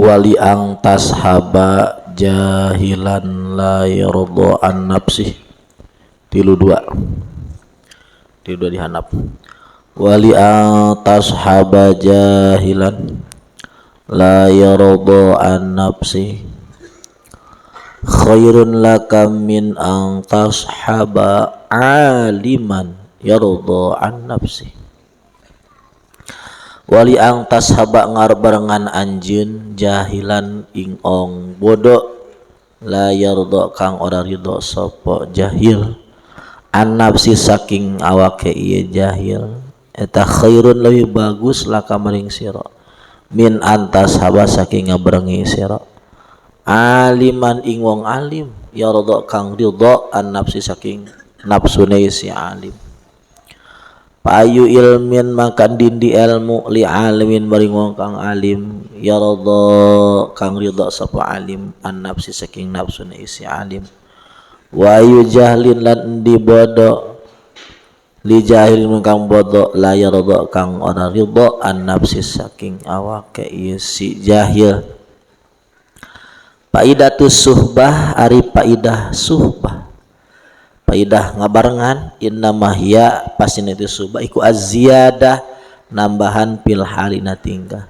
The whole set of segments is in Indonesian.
wali ang tashaba jahilan la yarda an nafsih. Tilu dua dihanap. Wali ang tashaba jahilan la yarda an nafsih khairun laka min ang tashaba aliman yarda an nafsih. Wali ang tashaba ngarbarengan anjeun jahilan ing ong bodoh la yarda kang ora ridho sapa jahil an nafsi saking awake ieu jahil eta khairun leuwih bagus laka maring sira min antashaba saking ngabarengi sira aliman ing wong alim yarda kang ridho an nafsi saking nafsune si alim. Payu ilmin makan dindi ilmu li alimin maring wong kang alim yarda kang ridha sapa alim an nafsi saking nafsune isi alim. Wa yu jahlin lan di bodo li jahilin kang bodo la yarda kang ora ridha an nafsi saking awake isi jahil. Faidatus suhbah ari faidah suhbah. Faidah ngabarengan innamah ya pasina itu subah iku az-ziyadah nambahan pil halina tingkah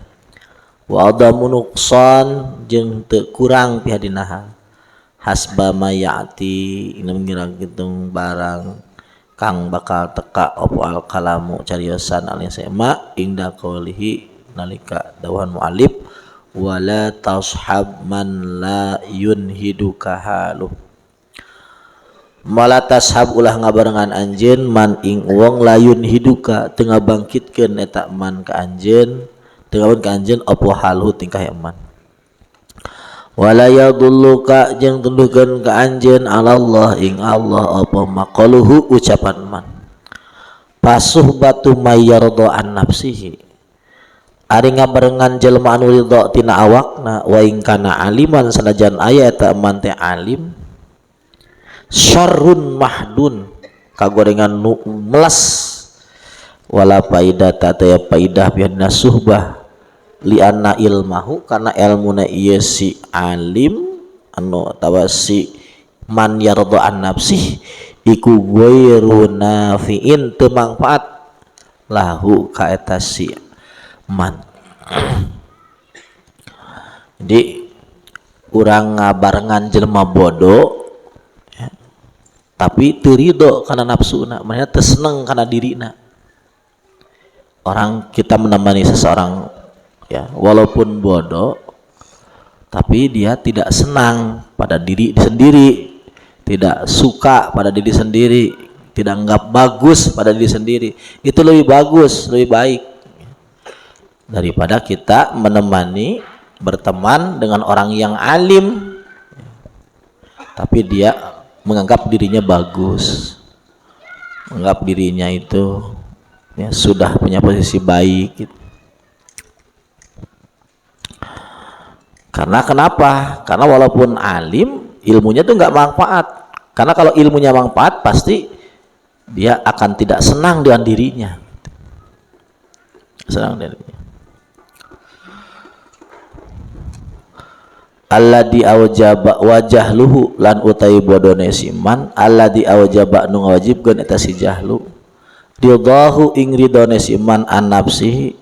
wa adamu nuqsan jeung teu kurang pi hadinaha hasba mayati ina mengira kitung barang kang bakal teka opo al kalamu cariosan alin sema inda qaulihi nalika dawuhan muallif wala tashab man la yunhiduka haluh. Mala tashab ulah ngabarengan anjeun man ing wong layun hiduka teu ngabangkitkeun eta man ka anjeun teu ngabangkitkeun ka anjeun apa halu tingkah eman. Wala yadulluka jeung tunduhkeun ka anjeun Allah ing Allah apa maqaluhu ucapan man. Pasuhbatu mayyarda an nafsihi ari ngabarengan jelema anu ridha tina awakna wa ing kana aliman sanajan aya eta man teh alim syarrun mahdun kagorengan nu melas wala faidah taya faidah biadna suhbah li anna ilmahu karena ilmuna ieu si alim anu tawa si man yarda an nafsih iku ghairu nafiin teu mangfaat lahu ka eta si man. Jadi urang ngabarengan jelema bodoh tapi teu ridho kana nafsuna, maksudnya teu seneng kana dirina. Orang kita menemani seseorang ya, walaupun bodoh tapi dia tidak senang pada diri sendiri, tidak suka pada diri sendiri, tidak anggap bagus pada diri sendiri. Itu lebih bagus, lebih baik daripada kita menemani berteman dengan orang yang alim tapi dia menganggap dirinya bagus, menganggap dirinya itu ya, sudah punya posisi baik gitu. Karena kenapa? Karena walaupun alim ilmunya itu nggak manfaat, karena kalau ilmunya manfaat pasti dia akan tidak senang dengan dirinya, senang dengan dirinya. Alladzi awjaba wajahluhu lan utai bodone siman alladzi awjaba nu ngawajibkeun eta si jahlu ridahu ing ridone siman an nafsihi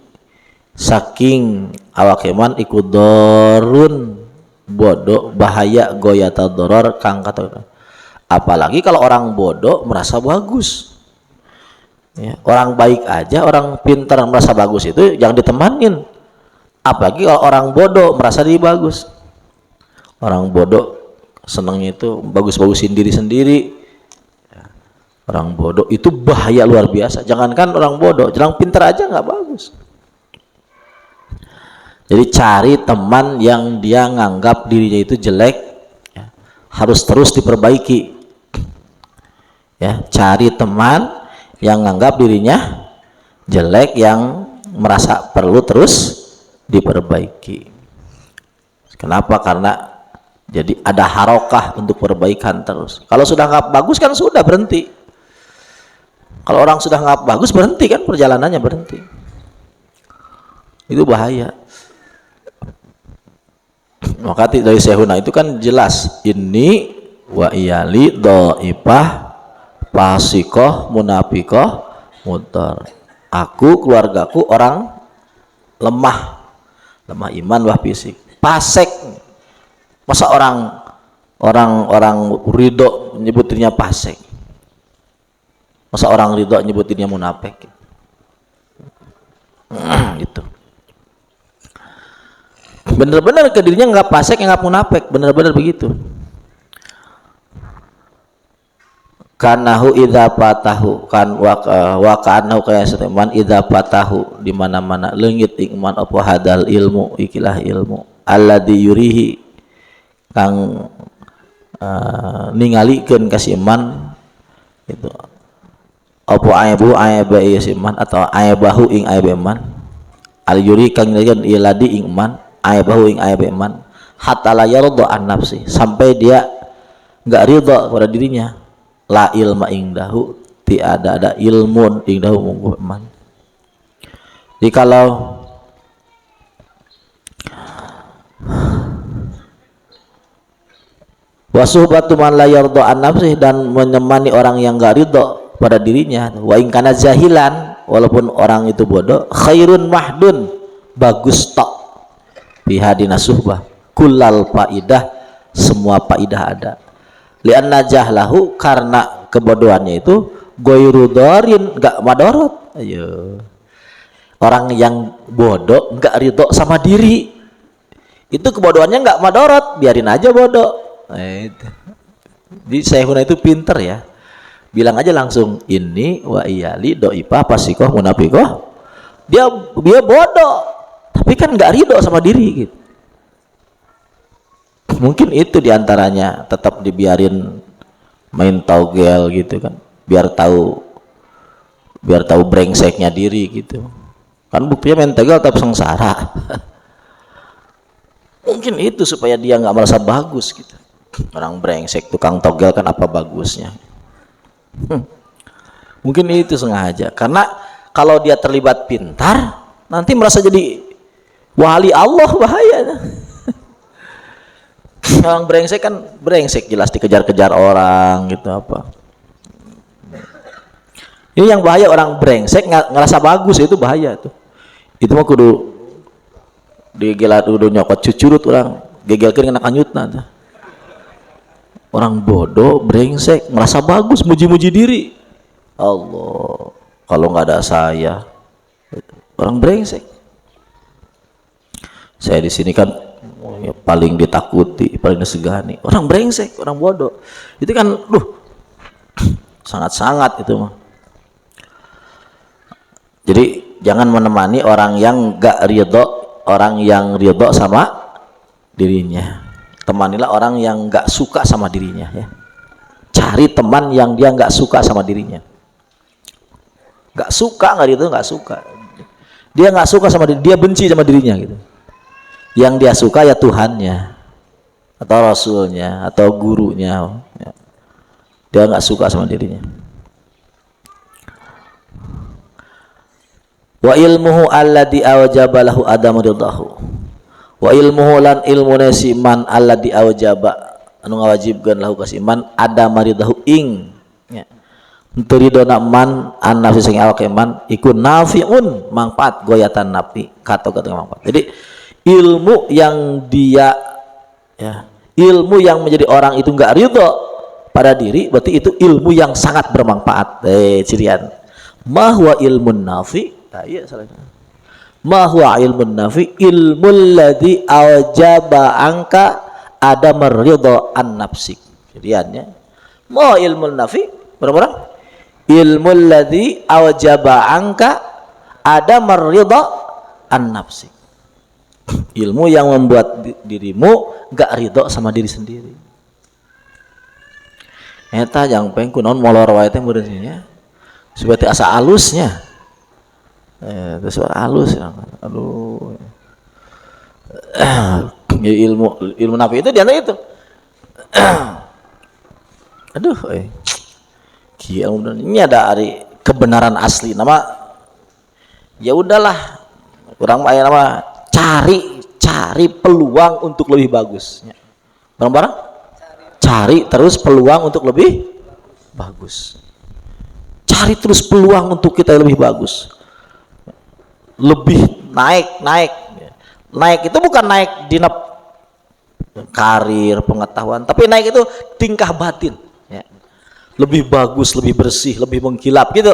saking awake man iku dorun bodoh bahaya goyata doror kang kata. Apalagi kalau orang bodoh merasa bagus ya, orang baik aja orang pintar merasa bagus itu jangan ditemanin, apalagi kalau orang bodoh merasa dia bagus. Orang bodoh senangnya itu bagus-bagusin diri sendiri. Orang bodoh itu bahaya luar biasa. Jangankan orang bodoh, orang pintar aja nggak bagus. Jadi cari teman yang dia nganggap dirinya itu jelek, ya, harus terus diperbaiki. Ya, cari teman yang nganggap dirinya jelek, yang merasa perlu terus diperbaiki. Kenapa? Karena jadi ada harokah untuk perbaikan terus. Kalau sudah nggak bagus kan sudah berhenti. Kalau orang sudah nggak bagus berhenti kan, perjalanannya berhenti. Itu bahaya. Maka dari sehuna itu kan jelas ini wa iyali dhaifah fasikoh munafikoh mutar. Aku keluargaku orang lemah iman wah fisik pasek. Masa orang ridho nyebutinnya pasek, masa orang ridho nyebutinnya munafik gitu. Bener-bener ke dirinya nggak pasek, nggak munafik, bener-bener begitu. Kanahu idza fatahu kan wa kanahu kaya seteman idza fatahu di mana-mana leungit iman apa hadal ilmu ikilah ilmu alladzi yurihi kang ningalikeun ka iman itu apa aibu aiba iman atau aibahu ing aib iman al yuri kang ningalikeun iladi ing iman aibahu ing aib iman hatta la yarda an nafsi sampai dia enggak ridha kepada dirinya. La ilma ingdahu tiada ada ilmun ingdahu mungguh iman. Jadi kalau wasuhbatu man la yarda an nafsih dan menemani orang yang enggak ridha pada dirinya wa in kana jahilan walaupun orang itu bodoh khairun mahdun bagus tok bihadina suhbah kullal faidah semua faidah ada. Lianna jahlahu karena kebodohannya itu goiru dorin enggak madorot. Ayo orang yang bodoh enggak ridho sama diri itu kebodohannya enggak madorot, biarin aja bodoh. Di Syekhuna itu pinter ya, bilang aja langsung ini wa iyali doipah pasikoh munafikoh. Dia bodoh tapi kan enggak ridho sama diri gitu. Mungkin itu diantaranya tetap dibiarin main togel gitu kan, biar tahu brengseknya diri gitu kan, buktinya main togel tetap sengsara. Mungkin itu supaya dia nggak merasa bagus gitu. Orang brengsek tukang togel kan apa bagusnya. Mungkin itu sengaja karena kalau dia terlibat pintar nanti merasa jadi wali Allah, bahaya. Orang brengsek kan brengsek jelas dikejar-kejar orang gitu apa. Ini yang bahaya orang brengsek ngerasa bagus, itu bahaya tuh. Itu mah kudu digelat udah nyokot cucurut orang gegelkeun kena kanyutna tuh. Orang bodoh brengsek merasa bagus muji-muji diri. Allah, kalau nggak ada saya. Orang brengsek. Saya di sini kan paling ditakuti, paling disegani. Orang brengsek, orang bodoh. Itu kan sangat-sangat itu mah. Jadi jangan menemani orang yang gak ridho, orang yang ridho sama dirinya. Temanilah orang yang gak suka sama dirinya ya. Cari teman yang dia gak suka sama dirinya. Gak suka, gak ridho, gak suka. Dia gak suka sama diri, dia benci sama dirinya gitu. Yang dia suka ya Tuhannya atau Rasulnya atau gurunya ya. Dia nggak suka sama dirinya. Wa ilmuhu alladhi awjaba lahu adamu ridahu wa ilmuhu lan ilmune si man alladhi awjaba anu ngawajibkeun lahu ka si man adamu ridahu ing ya. Teu ridona man an nafsi sing awake man iku nafiun manfaat goyatan nafi kato manfaat. Jadi ilmu yang dia ya, ilmu yang menjadi orang itu enggak ridho pada diri berarti itu ilmu yang sangat bermanfaat. Cirian ma huwa ilmun nafi. Iya salahnya. Ma huwa ilmun nafi ilmul ladzi aujaba anka adam ridho an nafsik. Ciriannya ma ilmun nafi berapa? Ilmul ladzi aujaba anka adam ridho an nafsik. Ilmu yang membuat dirimu gak ridho sama diri sendiri. Eta yang pengku naon molor wae teh meureun nya. Seperti asa alusnya. Terus alus ya. Aduh. ilmu nafi itu dia itu. Aduh, kieu ini ada ari kebenaran asli nama. Ya udahlah. Kurang aya nama cari peluang untuk lebih bagus. Bareng-bareng? Cari terus peluang untuk lebih bagus. Cari terus peluang untuk kita lebih bagus. Lebih naik itu bukan naik di karir, pengetahuan, tapi naik itu tingkah batin, ya. Lebih bagus, lebih bersih, lebih mengkilap gitu.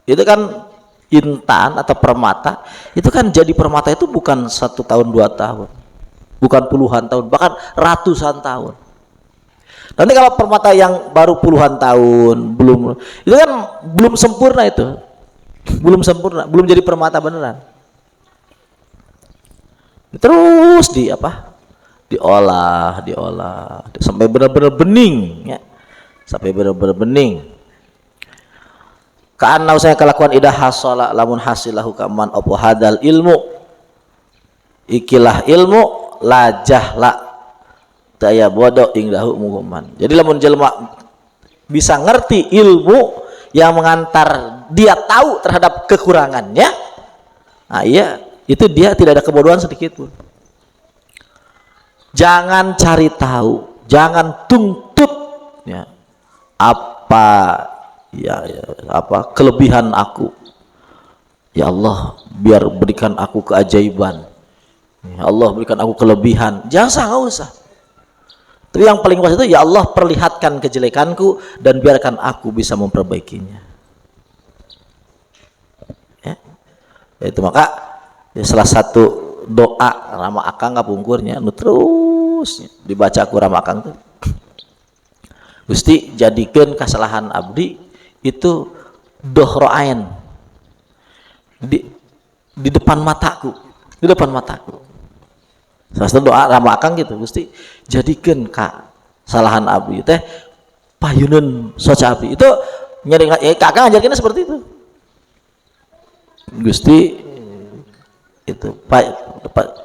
Itu kan intan atau permata, itu kan jadi permata itu bukan 1 tahun 2 tahun, bukan puluhan tahun, bahkan ratusan tahun. Nanti kalau permata yang baru puluhan tahun, itu kan belum sempurna, itu belum sempurna, belum jadi permata beneran. Terus diolah sampai benar-benar bening, ya. Sampai benar-benar bening. Ka'anna saya kelakuan idah hasala lamun hasilahu kaman opo hadal ilmu, ikilah ilmu lajahla daya bodoh ingdahu muhaman. Jadi lamun jelma bisa ngerti ilmu yang mengantar dia tahu terhadap kekurangannya, nah iya, itu dia tidak ada kebodohan sedikit pun. Jangan cari tahu, jangan tuntut, ya, apa kelebihan aku, ya Allah biar berikan aku keajaiban, ya Allah berikan aku kelebihan, nggak usah. Tapi yang paling kuat itu, ya Allah perlihatkan kejelekanku dan biarkan aku bisa memperbaikinya, ya. Itu maka ya, salah satu doa Rama Akang ngapungkurnya terus dibaca ku Rama Akang tuh, Gusti jadikan kesalahan abdi itu dohroain di depan mataku, salah satu doa Rama Akang gitu, Gusti jadikan kesalahan abdi teh payunan soca abdi. Itu nyering kakak ngajarkannya seperti itu, Gusti itu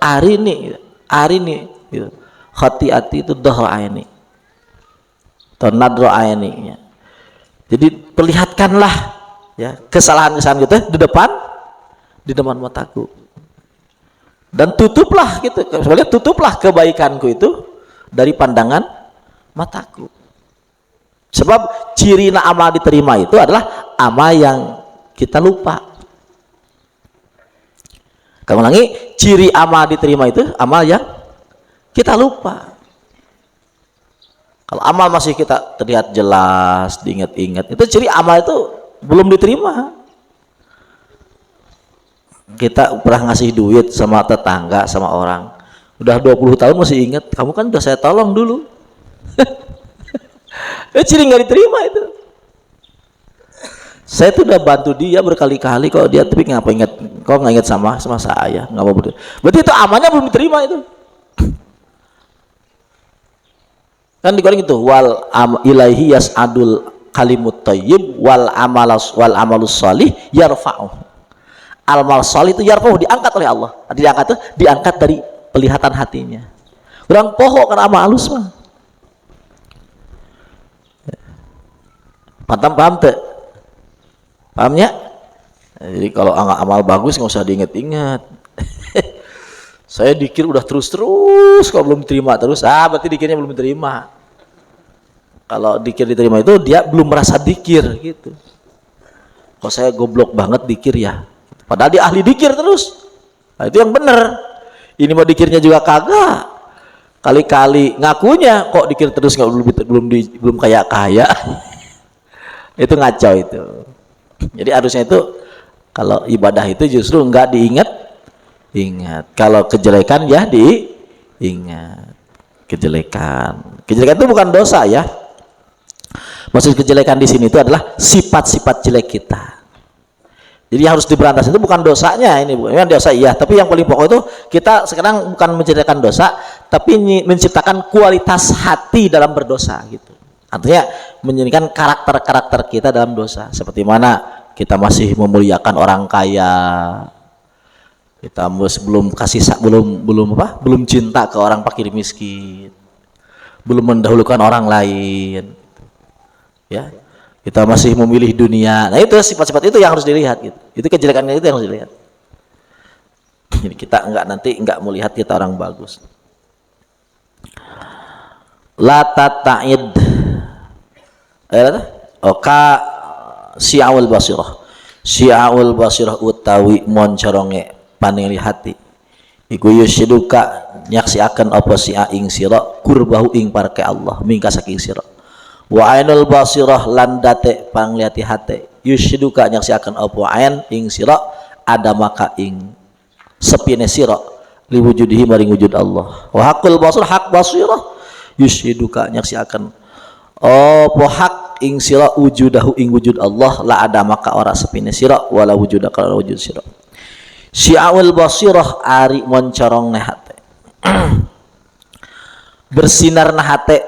hari ini gitu. Khati'ati itu dohro aini atau nadro aini, ya. Jadi perlihatkanlah, ya, kesalahan-kesalahan kita di depan mataku, dan tutuplah gitu, soalnya tutuplah kebaikanku itu dari pandangan mataku. Sebab ciri amal diterima itu adalah amal yang kita lupa. Kamu ulangi, ciri amal diterima itu amal yang kita lupa. Kalau amal masih kita terlihat jelas, diingat-ingat, itu ciri amal itu belum diterima. Kita pernah ngasih duit sama tetangga, sama orang, udah 20 tahun masih ingat, kamu kan udah saya tolong dulu. Itu ciri nggak diterima itu. Saya tuh udah bantu dia berkali-kali kok, dia tapi ngapa ingat, kok nggak ingat sama saya, nggak mau berdua. Berarti itu amalnya belum diterima itu. Kan digoreng itu, wal ilaihi yas'adul kalimut thayyib wal amalus shalih yarfa'u. Amal shalih itu yarfa'u, diangkat oleh Allah. Diangkat dari pelihatan hatinya. Orang pohon karena amal halus mah. Paham tuh? Pahamnya? Jadi kalau amal bagus nggak usah diingat-ingat. Saya dikir udah terus kalau belum diterima terus, berarti dikirnya belum diterima. Kalau dikir diterima itu dia belum merasa dikir gitu. Kalau saya goblok banget dikir ya, padahal dia ahli dikir terus. Nah, itu yang bener. Ini mau dikirnya juga kagak. Kali-kali ngakunya kok dikir terus, nggak belum kaya. Itu ngaco itu. Jadi harusnya itu kalau ibadah itu justru enggak ingat. Kalau kejelekan ya diingat. Kejelekan itu bukan dosa, ya. Maksud kejelekan di sini itu adalah sifat-sifat jelek kita. Jadi harus diberantas itu bukan dosanya, ini bukan dosa, iya, tapi yang paling pokok itu kita sekarang bukan menciptakan dosa, tapi menciptakan kualitas hati dalam berdosa gitu. Artinya menjadikan karakter-karakter kita dalam dosa. Seperti mana kita masih memuliakan orang kaya, kita belum cinta ke orang fakir miskin, belum mendahulukan orang lain, ya. Kita masih memilih dunia. Nah, itu sifat-sifat itu yang harus dilihat gitu. Itu kejelekannya itu yang harus dilihat. Kita enggak melihat kita orang bagus. La tata'id ka si'aul basirah. Si'aul basirah utawi moncoronge paningali hati iku yusyiduka nyaksiaken apa si'a ing sira kurbahu ing parke Allah mingka saking sira. Wa ainul basirah lan date pangliati hate yusyiduka nyaksiaken apa ain ing sira ada maka ing sepine sira liwujudihi maring wujud Allah. Wa haqqul basir hak basirah yusyiduka nyaksiaken apa hak ing sira wujudahu ing wujud Allah la ada maka ora sepine sira wala wujuda kala wujud sira. Syi'aul basirah ari moncorong hate bersinar hate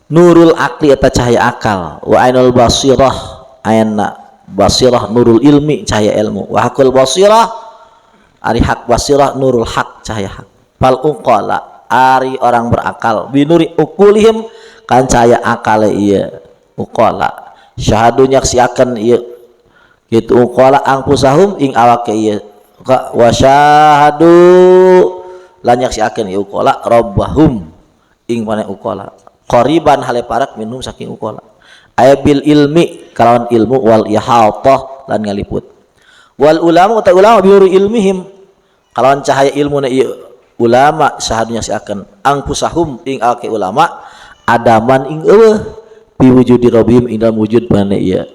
nurul akli eta cahaya akal. Wa ainul basirah ayna basirah nurul ilmi cahaya ilmu. Wa hakul basirah ari hak basirah nurul hak cahaya hak. Fal uqala ari orang berakal binuri ukulihim kan cahaya akale ieu uqala syahadu nyaksiaken ieu kitu uqala angpusahum ing awake ieu wa syahadu lan nyaksiaken ieu uqala rabbahum ing maneh uqala qariban hale parak minhum saking uqala ayabil ilmi kalawan ilmu wal ihatah lan ngaliput wal ulama uta ulama binuri ilmihim kalawan cahaya ilmuna ieu ulama syahadu nyaksiaken angpusahum ing awake ulama adaman ing eueuh biwujudi rabbihim ing dalam wujud mana iya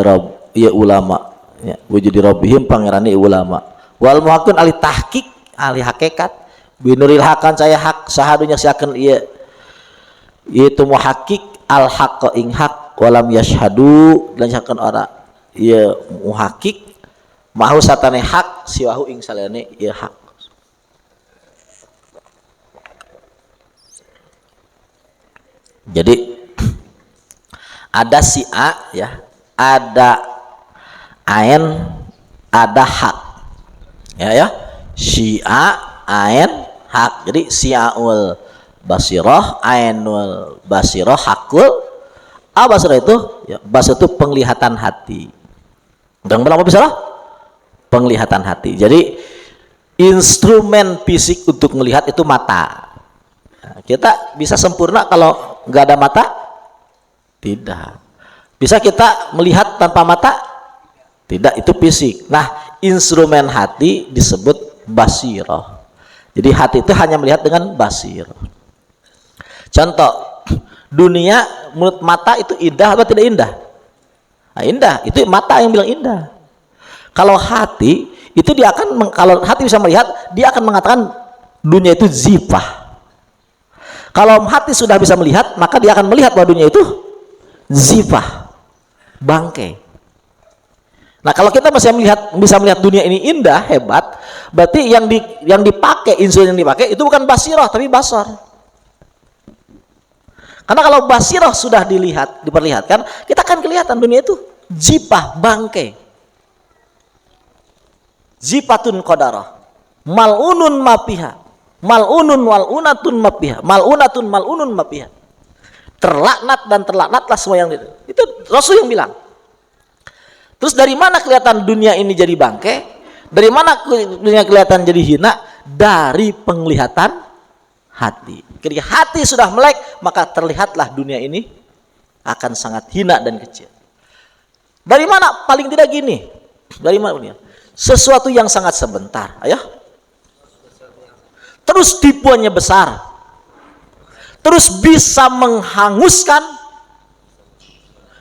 rob iya ulama ya, wujudi rabbihim pangerane ulama wal muhaqqin ali tahqiq ali hakikat binuril hakan saya hak sahadu nyaksiaken iya itu muhaqqiq al haqq ing hak walam yashhadu dan nyaksiaken ora iya muhaqqiq mahu satane hak siwahu ing saliyane iya hak. Jadi ada si A ya, ada ain, ada hak. Ya. Si A, ain, hak. Jadi si'aul basirah, ainul basirah, hakul. Apa basirah itu? Ya, basirah itu penglihatan hati. Dan apa basirah? Penglihatan hati. Jadi instrumen fisik untuk melihat itu mata. Kita bisa sempurna kalau nggak ada mata? Tidak. Bisa kita melihat tanpa mata? Tidak, itu fisik. Nah, instrumen hati disebut basirah. Jadi hati itu hanya melihat dengan basir. Contoh, dunia menurut mata itu indah atau tidak indah? Nah, indah, itu mata yang bilang indah. Kalau hati itu dia akan, kalau hati bisa melihat, dia akan mengatakan dunia itu zifah. Kalau hati sudah bisa melihat, maka dia akan melihat bahwa dunia itu zifah, bangkai. Nah, kalau kita masih bisa melihat dunia ini indah, hebat, berarti yang dipakai, insulin yang dipakai itu bukan basirah tapi basar. Karena kalau basirah sudah diperlihatkan, kita akan kelihatan dunia itu zifah, bangkai. Zifatun qadarah, mal'unun mafiha. Mal'unun wal'unatun mafiha, mal'unatun mal'unun mafiha. Terlaknat dan terlaknatlah semua yang itu Rasul yang bilang. Terus dari mana kelihatan dunia ini jadi bangkai? Dari mana dunia kelihatan jadi hina? Dari penglihatan hati. Ketika hati sudah melek, maka terlihatlah dunia ini akan sangat hina dan kecil. Dari mana? Paling tidak gini. Dari mana? Sesuatu yang sangat sebentar. Ayo. Terus tipuannya besar, terus bisa menghanguskan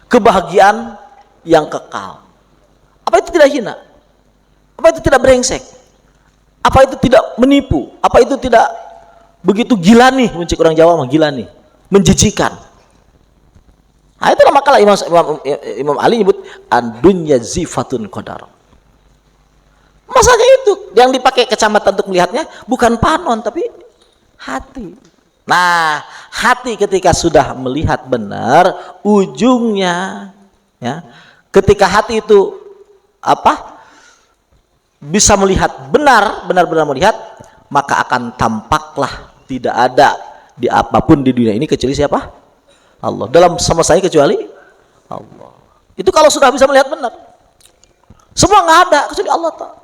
kebahagiaan yang kekal. Apa itu tidak hina? Apa itu tidak brengsek? Apa itu tidak menipu? Apa itu tidak begitu gila nih? Muncul orang Jawa mah gila nih, menjijikan. Nah, itulah makalah Imam Ali nyebut an-dunya zifatun qadar. Masanya itu yang dipakai kacamata untuk melihatnya bukan panon tapi hati. Nah, hati ketika sudah melihat benar, ujungnya ya, ketika hati itu bisa melihat benar-benar melihat, maka akan tampaklah tidak ada di apapun di dunia ini kecuali siapa? Allah. Dalam sama saya kecuali Allah. Itu kalau sudah bisa melihat benar. Semua nggak ada kecuali Allah Ta'ala.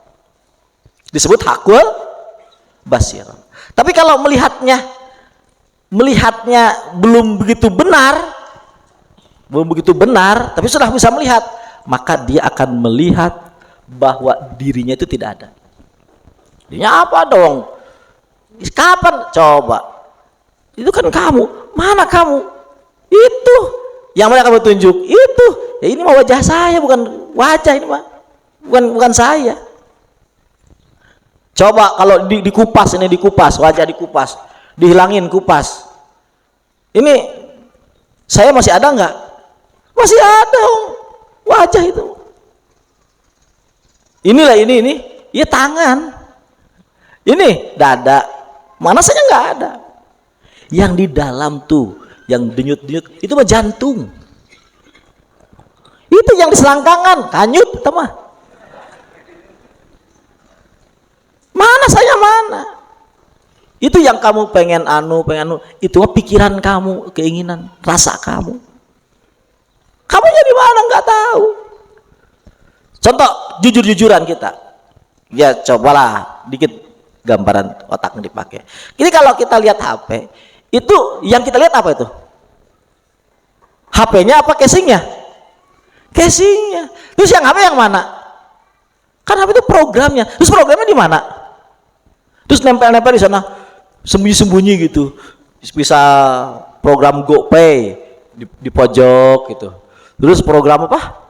Disebut hakul basir. Tapi kalau melihatnya belum begitu benar, tapi sudah bisa melihat, maka dia akan melihat bahwa dirinya itu tidak ada. Dirinya apa dong? Kapan? Coba. Itu kan kamu. Mana kamu? Itu. Yang mana kamu tunjuk? Itu. Ya ini mah wajah saya, bukan wajah ini mah. Bukan saya. Coba kalau dikupas, ini dikupas, wajah dikupas, dihilangin kupas. Ini saya masih ada nggak? Masih ada wajah itu. Inilah ini. Ya tangan. Ini dada. Mana saja nggak ada. Yang di dalam tuh, yang denyut-denyut itu mah jantung. Itu yang di selangkangan, kanyut, teman. Mana saya mana? Itu yang kamu pengen itu mah pikiran kamu, keinginan, rasa kamu. Kamu jadi mana nggak tahu. Contoh jujur-jujuran kita. Ya cobalah dikit gambaran otaknya dipakai. Jadi kalau kita lihat HP, itu yang kita lihat apa itu? HP-nya apa casingnya? Casingnya. Terus yang HP yang mana? Kan HP itu programnya. Terus programnya di mana? Terus nempel-nempel di sana, sembunyi-sembunyi gitu. Bisa program GoPay di pojok gitu. Terus program apa?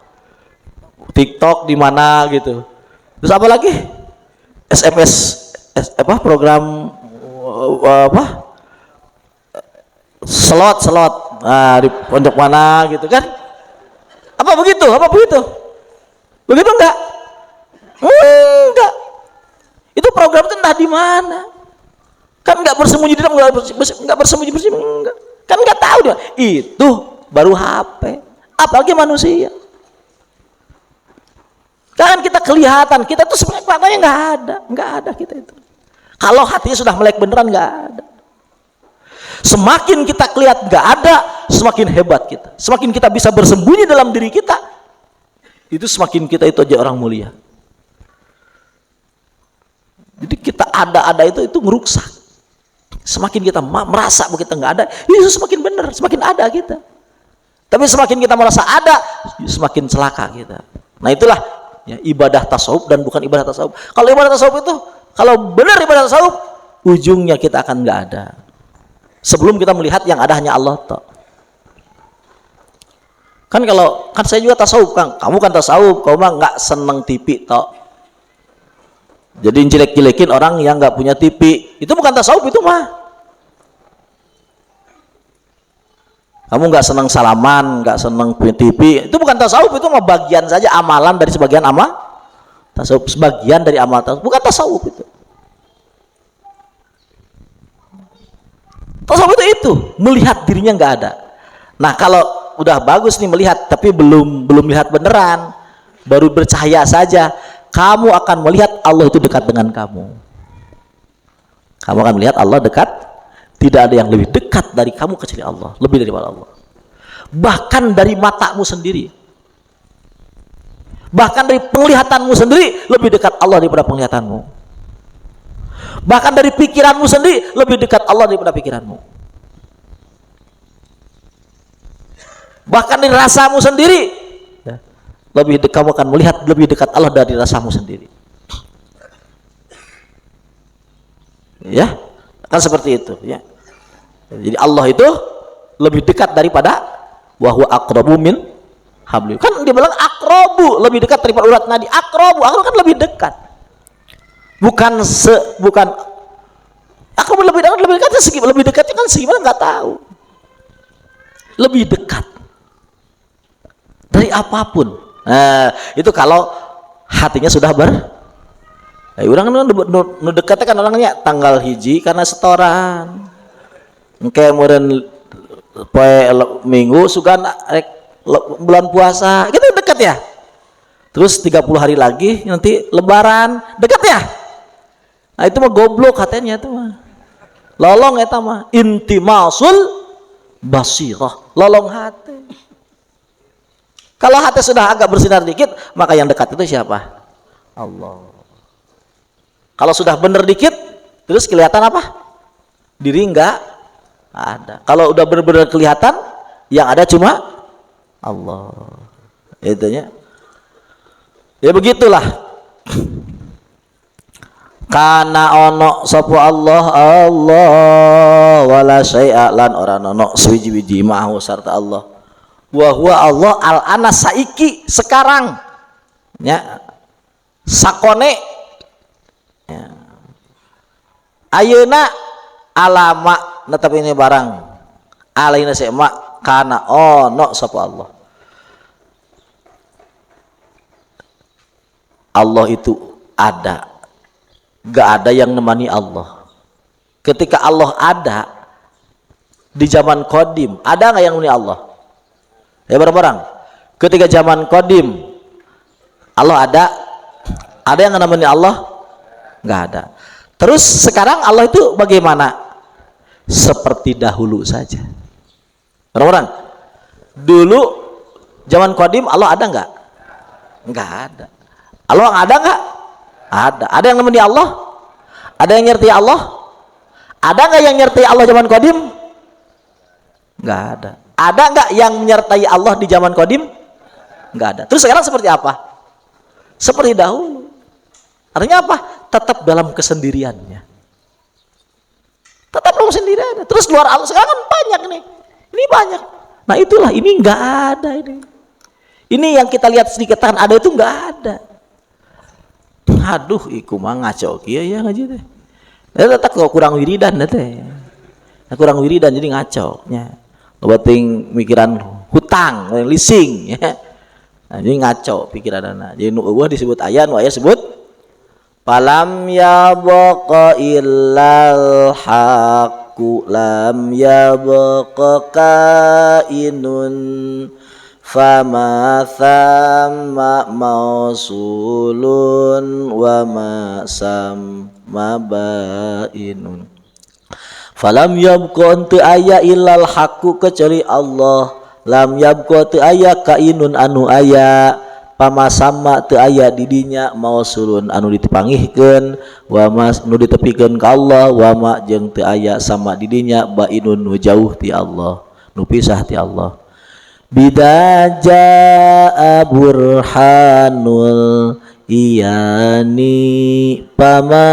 TikTok di mana gitu. Terus apa lagi? SMS program apa? Slot. Nah, di pojok mana gitu kan? Apa begitu? Begitu enggak? Enggak. Itu program itu entah di mana. Kan enggak bersembunyi di dalam, enggak bersembunyi enggak. Kan enggak tahu dia. Itu baru HP. Apalagi manusia. Kan kita kelihatan, kita tuh sebenarnya katanya enggak ada kita itu. Kalau hatinya sudah melek beneran enggak ada. Semakin kita kelihatan enggak ada, semakin hebat kita. Semakin kita bisa bersembunyi dalam diri kita, itu semakin kita itu aja orang mulia. Jadi kita ada itu ngeruksak. Semakin kita merasa bahwa kita nggak ada, itu semakin benar, semakin ada kita. Tapi semakin kita merasa ada, semakin celaka kita. Nah itulah ya, ibadah tasawuf dan bukan ibadah tasawuf. Kalau ibadah tasawuf itu, kalau benar ibadah tasawuf, ujungnya kita akan nggak ada. Sebelum kita melihat yang ada hanya Allah toh. Kan saya juga tasawuf, Kang. Kamu kan tasawuf, kamu mah nggak seneng TV toh. Jadi jelek-jelekin orang yang nggak punya TV, itu bukan tasawuf, itu mah. Kamu nggak senang salaman, nggak senang punya TV, itu bukan tasawuf, itu mah bagian saja amalan dari sebagian amal tasawuf, sebagian dari amal tasawuf, bukan tasawuf itu. Tasawuf itu melihat dirinya nggak ada. Nah kalau udah bagus nih melihat, tapi belum lihat beneran, baru bercahaya saja, kamu akan melihat Allah itu dekat dengan kamu. Kamu akan melihat Allah dekat. Tidak ada yang lebih dekat dari kamu kecuali Allah, lebih daripada Allah. Bahkan dari matamu sendiri, bahkan dari penglihatanmu sendiri, lebih dekat Allah daripada penglihatanmu. Bahkan dari pikiranmu sendiri, lebih dekat Allah daripada pikiranmu. Bahkan dari rasamu sendiri, kamu akan melihat lebih dekat Allah dari rasamu sendiri. Ya, kan seperti itu ya. Jadi Allah itu lebih dekat daripada wa huwa aqrabu min habli. Kan dia bilang aqrabu, lebih dekat daripada urat nadi. Aqrabu kan lebih dekat. Bukan aqrabu lebih dekat segi, lebih dekatnya kan segimana enggak tahu. Lebih dekat dari apapun. Nah, itu kalau hatinya sudah orang nu dekatnya kan orangnya tanggal hiji karena setoran. Engke meureun poe minggu sugan bulan puasa, gitu dekat ya. Terus 30 hari lagi nanti lebaran, dekat ya. Nah itu mah goblok katanya itu mah. Lolong eta mah intimasul basirah, lolong hati. Kalau hati sudah agak bersinar dikit, maka yang dekat itu siapa? Allah. Kalau sudah benar dikit, terus kelihatan apa? Diri enggak ada. Kalau udah benar-benar kelihatan, yang ada cuma Allah. Itunya. Ya begitulah. Kana ono sapa Allah wala syai'a lan ora ono suwiji-wiji ma'hu sarta Allah. Wa huwa Allah al ana saiki sekarang. Ya. Sakone ya. Ayeuna alama netep ini barang alaina sema kana ono sapa Allah. Allah itu ada. Gak ada yang nemani Allah. Ketika Allah ada di zaman qadim, ada nggak yang nemani Allah? Ya bareng-bareng. Ketika zaman qadim Allah ada yang nemani Allah? Nggak ada. Terus sekarang Allah itu bagaimana? Seperti dahulu saja. Bareng-bareng. Dulu zaman qadim Allah ada nggak? Nggak ada. Allah ada nggak? Ada. Ada yang nemeni Allah? Ada yang nyertai Allah? Ada nggak yang nyertai Allah zaman qadim? Nggak ada. Ada nggak yang menyertai Allah di zaman qadim? Nggak ada. Terus sekarang seperti apa? Seperti dahulu. Artinya apa? Tetap dalam kesendiriannya. Tetap dalam kesendiriannya. Terus luar Allah sekarang kan banyak nih. Ini banyak. Nah itulah, ini nggak ada ini. Ini yang kita lihat sedikit ada itu nggak ada. Aduh, iku mah ngaco kieu ya ngaji teh. Eta kok kurang wiridan teh. Kurang wiridan jadi ngaco nya. Lobating mikiran hutang, leasing ya. Nah, jadi ngaco pikiranna. Jadi nu eueuh disebut aya, nu aya sebut falam yabqa illal haqqu lam yabqa kainun fama thamma mausulun wa ma samma bainun. Falam yabqa teu aya illal haqqu kecuali Allah, lam yabqa teu aya kainun anu aya, pama samma teu aya didinya mausulun anu ditepangihkeun, wa ma nu ditepikeun ka Allah, wa ma jeung teu aya sama didinya bainun nu jauh ti Allah, nu pisah ti Allah. Bidaja burhanul iyani pama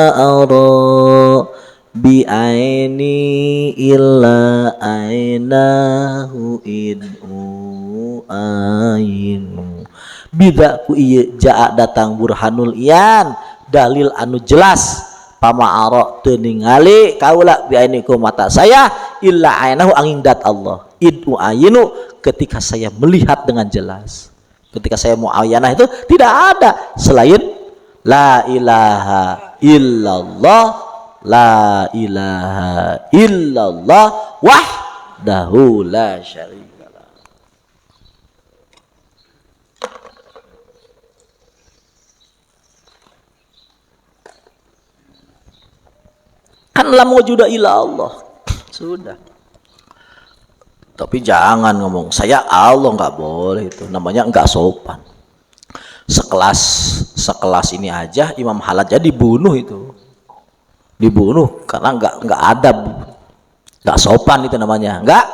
ara bi aini illa ainahu inu ainu. Bida ku ieu jaa datang burhanul iyan dalil anu jelas pama ara teu ningali kaula bi aini ku mata saya illa ainahu angin dat Allah inu ainu ketika saya melihat dengan jelas. Ketika saya muayyanah itu tidak ada selain la ilaha illallah, la ilaha illallah wahdahu la syarikalah. Kan la mawjuda illa Allah. Sudah. Tapi jangan ngomong saya Allah, nggak boleh, itu namanya nggak sopan. Sekelas ini aja Imam Halad jadi dibunuh itu, dibunuh karena nggak adab, nggak sopan itu namanya, nggak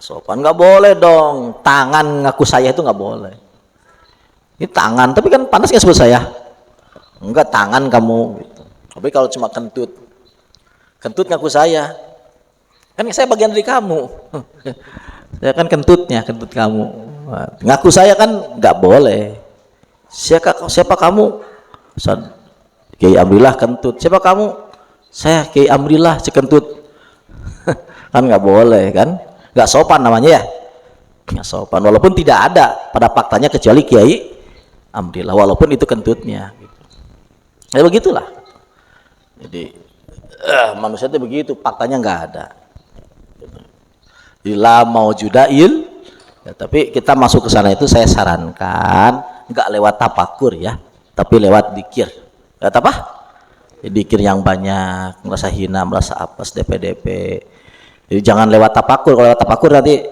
sopan, nggak boleh dong. Tangan ngaku saya itu nggak boleh. Ini tangan, tapi kan panas nggak sebut saya? Enggak, tangan kamu. Gitu. Tapi kalau cuma kentut ngaku saya. Kan saya bagian dari kamu. Saya kan kentutnya, kentut kamu. Ngaku saya kan nggak boleh. Siapa kamu? Kiai Amrillah kentut. Siapa kamu? Saya Kiai Amrillah cekentut. Kan nggak boleh kan? Nggak sopan namanya ya. Nggak sopan. Walaupun tidak ada pada faktanya kecuali Kiai Amrillah. Walaupun itu kentutnya. Ya begitulah. Jadi manusia itu begitu. Faktanya nggak ada. La maujudail ya, tapi kita masuk ke sana itu saya sarankan nggak lewat tafakur ya, tapi lewat dikir. Lewat apa? Dikir yang banyak, merasa hina, merasa apes, DP. Jadi jangan lewat tafakur. Kalau lewat tafakur nanti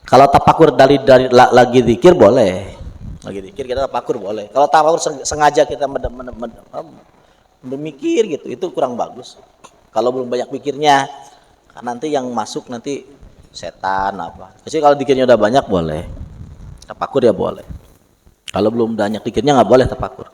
Kalau tapakur lagi zikir boleh, lagi zikir kita tapakur boleh. Kalau tapakur sengaja kita memikir gitu, itu kurang bagus. Kalau belum banyak pikirnya, nanti yang masuk nanti setan apa. Jadi kalau zikirnya udah banyak boleh, tapakur ya boleh. Kalau belum banyak zikirnya nggak boleh tapakur.